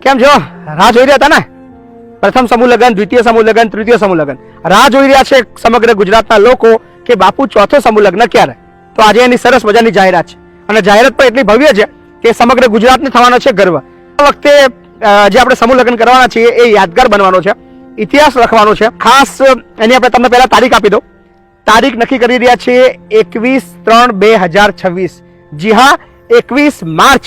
કેમ છો? રાહ જોઈ રહ્યા હતા ને? પ્રથમ સમૂહ લગ્ન, દ્વિતીય સમૂહ લગ્ન, તૃતીય સમૂહ લગ્ન. રાહ જોઈ રહ્યા છે સમગ્ર ગુજરાતના લોકો કે બાપુ ચોથો સમૂહ લગ્ન ક્યારે? તો આજે એની સરસ મજાની જાહેરાત છે અને જાહેરાત પણ એટલી ભવ્ય છે કે સમગ્ર ગુજરાતને થવાનો છે ગર્વ. આ વખતે જે આપણે સમૂહ લગ્ન કરવાના છીએ એ યાદગાર બનવાનો છે, ઇતિહાસ લખવાનો છે. ખાસ એની આપણે તમને પહેલા તારીખ આપી દઉં. તારીખ નક્કી કરી રહ્યા છીએ 21/3/2026. જી હા, 21 માર્ચ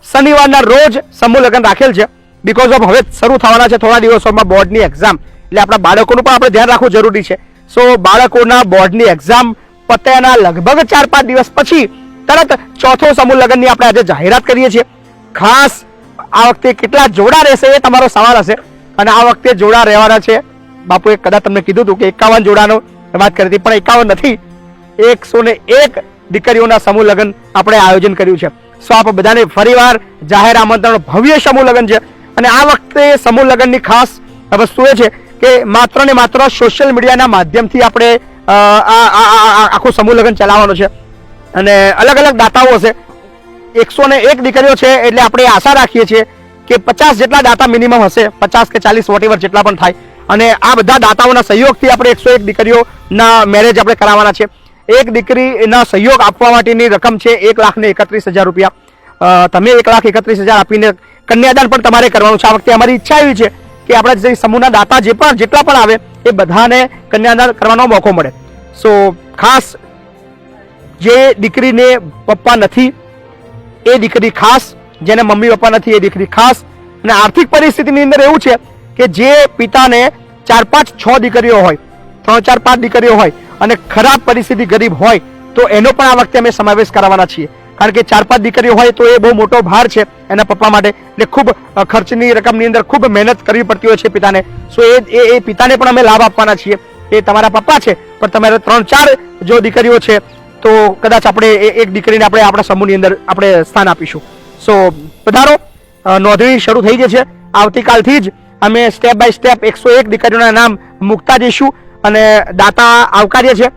શનિવારના રોજ સમૂહ લગ્ન રાખેલ છે. બીકોઝ ઓફ હવે શરૂ થવાના છે થોડા દિવસોમાં બોર્ડની એક્ઝામ, એટલે આપણા બાળકોનું પણ આપણે ધ્યાન રાખવું જરૂરી છે. સો બાળકોના બોર્ડની એક્ઝામ પત્યાના લગભગ 4-5 દિવસ પછી તરત ચોથો સમૂહ લગ્નની આપણે આજે જાહેરાત કરીએ છીએ. ખાસ આ વખતે કેટલા જોડા રહેશે એ તમારો સવાલ હશે, અને આ વખતે જોડા રહેવાના છે. બાપુએ કદાચ તમને કીધું હતું કે 51 જોડાનો વાત કરી હતી, પણ 51 નથી, 101 દીકરીઓના સમૂહ લગ્ન આપણે આયોજન કર્યું છે. સો આપ બધાને ફરીવાર જાહેર આમંત્રણ, ભવ્ય સમૂહ લગ્ન છે. અને આ વખતે સમૂહ લગ્નની ખાસ વસ્તુ એ છે કે માત્ર ને માત્ર સોશિયલ મીડિયાના માધ્યમથી આપણે આખું સમૂહ લગ્ન ચલાવવાનો છે. અને અલગ અલગ દાતાઓ હશે. 101 દીકરીઓ છે એટલે આપણે આશા રાખીએ છીએ કે 50 જેટલા દાતા મિનિમમ હશે, 50 કે 40 વોટેવર જેટલા પણ થાય. અને આ બધા દાતાઓના સહયોગથી આપણે 101 દીકરીઓના મેરેજ આપણે કરાવવાના છે. એક દીકરીના સહયોગ આપવા માટેની રકમ છે 1,31,000 રૂપિયા. તમે 1,31,000 આપીને કન્યાદાન પણ તમારે કરવાનું છે. આ વખતે અમારી ઈચ્છા એવી છે કે આપણા જે સમૂહના દાતા જેટલા પણ આવે એ બધાને કન્યાદાન કરવાનો મોકો મળે. સો ખાસ જે દીકરીને પપ્પા નથી એ દીકરી ખાસ, જેને મમ્મી પપ્પા નથી એ દીકરી ખાસ. અને આર્થિક પરિસ્થિતિની અંદર એવું છે કે જે પિતાને 4-5-6 દીકરીઓ હોય, 3-4-5 દીકરીઓ હોય અને ખરાબ પરિસ્થિતિ, ગરીબ હોય, તો એનો પણ આ વખતે અમે સમાવેશ કરાવવાના છીએ. કારણ કે 4-5 દીકરીઓ હોય તો એ બહુ મોટો ભાર છે એના પપ્પા માટે. એટલે ખૂબ ખર્ચની રકમની અંદર ખૂબ મહેનત કરવી પડતી હોય છે પિતાને. સો એ પિતાને પણ અમે લાભ આપવાના છીએ. એ તમારા પપ્પા છે પણ તમારે 3-4 જો દીકરીઓ છે તો કદાચ આપણે એક દીકરીને આપણે આપણા સમૂહની અંદર આપણે સ્થાન આપીશું. સો પધારો, નોંધણી શરૂ થઈ ગઈ છે. આવતીકાલથી જ અમે સ્ટેપ બાય સ્ટેપ 101 દીકરીઓના નામ મૂકતા જઈશું અને દાતા આવકાર્ય છે.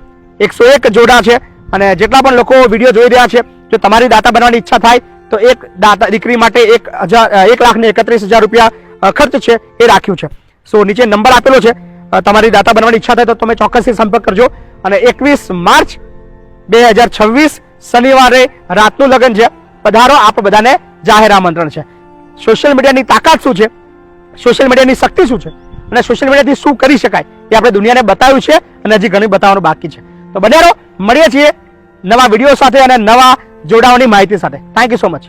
101 જોડા છે અને જેટલા પણ લોકો વિડીયો જોઈ રહ્યા છે, જો તમારી દાતા બનવાની ઈચ્છા થાય તો એક દાતા દીકરી માટે 1,31,000 રૂપિયા ખર્ચ છે એ રાખ્યું છે. સો નીચે નંબર આપેલો છે. તમારી દાતા બનવાની ઈચ્છા થાય તો તમે ચોક્કસથી સંપર્ક કરજો. અને 21 માર્ચ 2026 શનિવારે રાતનું લગ્ન છે. પધારો, આપ બધાને જાહેર આમંત્રણ છે. સોશિયલ મીડિયાની તાકાત શું છે, સોશિયલ મીડિયાની શક્તિ શું છે અને સોશિયલ મીડિયાથી શું કરી શકાય એ આપણે દુનિયાને બતાવ્યું છે અને હજી ઘણી બતાવવાનું બાકી છે. તો બને રહો, મળીએ છીએ નવા વિડીયો સાથે અને નવા જોડાવાની માહિતી સાથે. Thank you so much.